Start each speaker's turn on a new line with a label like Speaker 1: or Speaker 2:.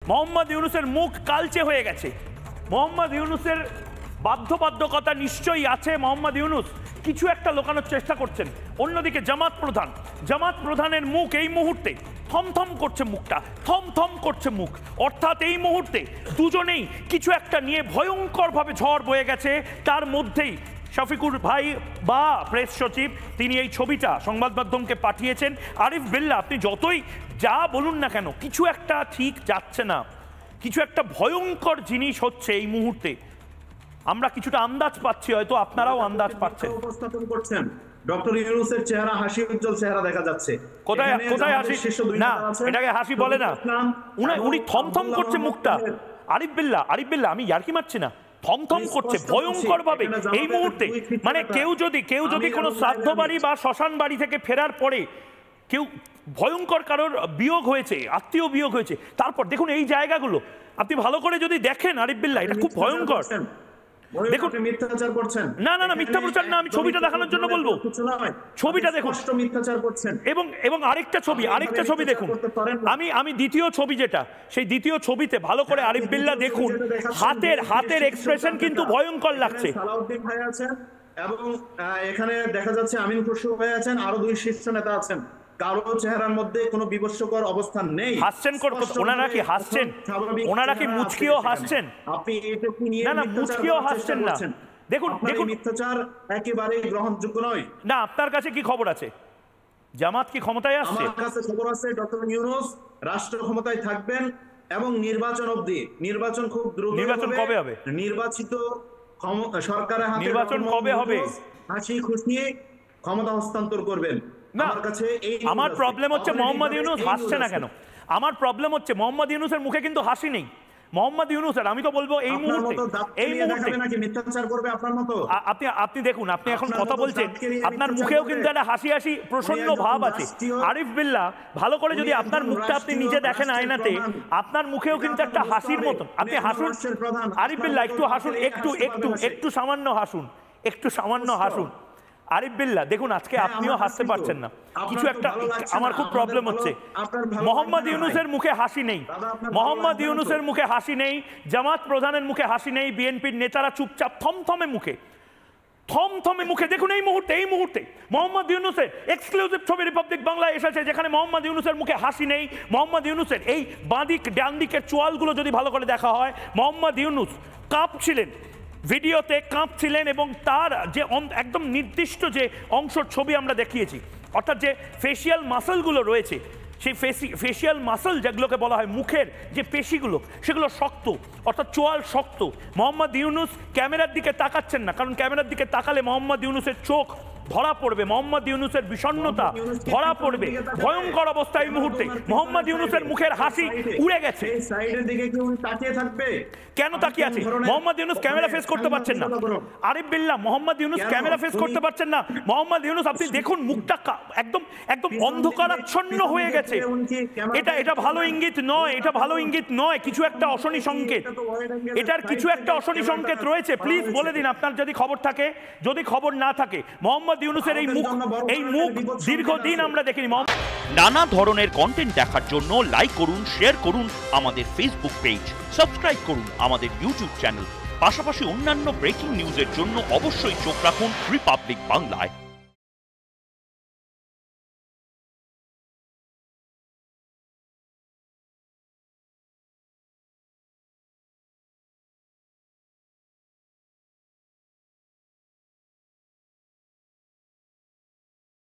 Speaker 1: মোহাম্মদ ইউনূসের মুখ কালচে হয়ে গেছে। মোহাম্মদ ইউনূসের বাধ্যবাধকতা নিশ্চয়ই আছে। মোহাম্মদ ইউনূস কিছু একটা লোকানোর চেষ্টা করছেন। অন্যদিকে জামাত প্রধানের মুখ এই মুহূর্তে থমথম করছে, মুখটা থমথম করছে মুখ, অর্থাৎ এই মুহূর্তে দুজনেই কিছু একটা নিয়ে ভয়ঙ্করভাবে ঝড় বয়ে গেছে। তার মধ্যেই শফিকুর ভাই বা প্রেস সচিব তিনি এই ছবিটা সংবাদ মাধ্যমকে পাঠিয়েছেন। আরিফ বিল্লাহ, আপনি যতই যা বলুন না কেন, কিছু একটা ঠিক যাচ্ছে না, কিছু একটা ভয়ঙ্কর জিনিস হচ্ছে এই মুহূর্তে। আমরা কিছুটা আন্দাজ পাচ্ছি, হয়তো আপনারাও আন্দাজ পাচ্ছেন।
Speaker 2: উপস্থাপন করছেন ডক্টর ইউনূসের চেহারা হাসি উজ্জ্বল চেহারা দেখা যাচ্ছে।
Speaker 1: কোথায় হাসি? না, এটাকে হাসি বলে না। উনি থমথম করছে মুখটা। আরিফ বিল্লাহ, আমি ইয়ার্কি মারছি না, থমথম করছে ভয়ঙ্কর ভাবে এই মুহূর্তে। মানে কেউ যদি কোনো শ্রাদ্ধ বাড়ি বা শ্মশান বাড়ি থেকে ফেরার পরে কেউ ভয়ঙ্কর কারোর বিয়োগ হয়েছে, আত্মীয় বিয়োগ হয়েছে, তারপর দেখুন এই জায়গাগুলো আপনি ভালো করে যদি দেখেন আরিফ বিল্লাহ, এটা খুব ভয়ঙ্কর। দেখুন মিথ্যাচার করছেন। না, মিথ্যা প্রচার না, আমি ছবিটা দেখানোর জন্য বলবো। ছবিটা দেখুন,
Speaker 2: মিথ্যাচার করছেন।
Speaker 1: এবং আরেকটা ছবি দেখুন। আমি দ্বিতীয় ছবি যেটা, সেই দ্বিতীয় ছবিতে ভালো করে আরিফ বিল্লাহ দেখুন, হাতের এক্সপ্রেশন কিন্তু ভয়ঙ্কর লাগছে।
Speaker 2: সালাউদ্দিন ভাই আছেন এবং এখানে দেখা যাচ্ছে আমিন খুসরো ভাই আছেন, আরো দুই শীর্ষ নেতা আছেন। কারো চেহারার মধ্যে কোনো বিভৎসকর অবস্থান নেই।
Speaker 1: হাসছেন, ওনারা কি হাসছেন? ওনারা কি মুচকিও হাসছেন?
Speaker 2: আপনি এটুকু নিয়ে
Speaker 1: না, মুচকিও হাসছেন না। দেখুন
Speaker 2: মিথ্যাচার একেবারেই গ্রহণযোগ্য নয়।
Speaker 1: না, আপনার কাছে কি খবর আছে? জামাত কি ক্ষমতায় আসছে?
Speaker 2: আমার কাছে খবর আছে ডক্টর ইউনূস রাষ্ট্র ক্ষমতায় থাকবেন এবং নির্বাচন অবধি, নির্বাচন খুব দ্রুত।
Speaker 1: নির্বাচন কবে হবে?
Speaker 2: নির্বাচিত সরকারের হাতে
Speaker 1: নির্বাচন কবে হবে?
Speaker 2: হাসি খুশি ক্ষমতা হস্তান্তর করবেন।
Speaker 1: না, আমার প্রবলেম হচ্ছে মোহাম্মদ ইউনূস হাসছে না কেন? আমার প্রবলেম হচ্ছে মোহাম্মদ ইউনূসের মুখে কিন্তু হাসি নেই। মোহাম্মদ ইউনূসের আমি তো বলবো এই মুহূর্তে
Speaker 2: মিথ্যাচার করবে আপনার মতো।
Speaker 1: আপনি দেখুন, আপনি এখন কথা বলছেন, আপনার মুখেও কিন্তু একটা হাসি প্রসন্ন ভাব আছে। আরিফ বিল্লাহ, ভালো করে যদি আপনার মুখটা আপনি নিজে দেখেন আয়নাতে, আপনার মুখেও কিন্তু একটা হাসির মতন। আপনি হাসুন আরিফ বিল্লাহ, একটু হাসুন, একটু সামান্য হাসুন। আরিফ বিল্লাহ দেখুন, আজকে আপনিও হাসতে পারছেন না, কিছু একটা আমার খুব প্রবলেম হচ্ছে। মোহাম্মদ ইউনূসের মুখে হাসি নেই, জামাত প্রধানের মুখে হাসি নেই, বিএনপির নেতারা চুপচাপ থমথমে মুখে। দেখুন এই মুহূর্তে মোহাম্মদ ইউনূসের এক্সক্লুসিভ ছবি রিপাবলিক বাংলায় এসেছে, যেখানে মোহাম্মদ ইউনূসের মুখে হাসি নেই। মোহাম্মদ ইউনূসের এই ডান দিকের চোয়ালগুলো যদি ভালো করে দেখা হয়, মোহাম্মদ ইউনূস কাঁপছিলেন, ভিডিওতে কাঁপছিলেন, এবং তার যে একদম নির্দিষ্ট যে অংশের ছবি আমরা দেখিয়েছি, অর্থাৎ যে ফেসিয়াল মাসলগুলো রয়েছে, সেই ফেসিয়াল মাসল যেগুলোকে বলা হয় মুখের যে পেশিগুলো, সেগুলো শক্ত, অর্থাৎ চোয়াল শক্ত। মোহাম্মদ ইউনূস ক্যামেরার দিকে তাকাচ্ছেন না, কারণ ক্যামেরার দিকে তাকালে মোহাম্মদ ইউনূসের চোখ ধরা পড়বে, মোহাম্মদ ইউনূসের বিষণ্ণতা ধরা পড়বে। ভয়ঙ্কর অবস্থা এই মুহূর্তে। মোহাম্মদ ইউনূসের মুখের হাসি উড়ে গেছে। কেন তাকিয়ে আছে? মোহাম্মদ ইউনূস ক্যামেরা ফেস করতে পারছেন না। আরিফ বিল্লাহ, মোহাম্মদ ইউনূস ক্যামেরা ফেস করতে পারছেন না। মোহাম্মদ ইউনূস, আপনি দেখুন মুখটা একদম অন্ধকারাচ্ছন্ন হয়ে গেছে। এটা ভালো ইঙ্গিত নয়, কিছু একটা অশনি সংকেত, এটার কিছু একটা অশনি সংকেত রয়েছে। প্লিজ বলে দিন আপনার যদি খবর থাকে, যদি খবর না থাকে। মোহাম্মদ ইউনূসের এই মুখ দীর্ঘদিন আমরা দেখিনি। নানা ধরনের কন্টেন্ট দেখার জন্য লাইক করুন, শেয়ার করুন আমাদের ফেসবুক পেজ, সাবস্ক্রাইব করুন আমাদের ইউটিউব চ্যানেল। পাশাপাশি অন্যান্য ব্রেকিং নিউজের জন্য অবশ্যই চোখ রাখুন রিপাবলিক বাংলায়।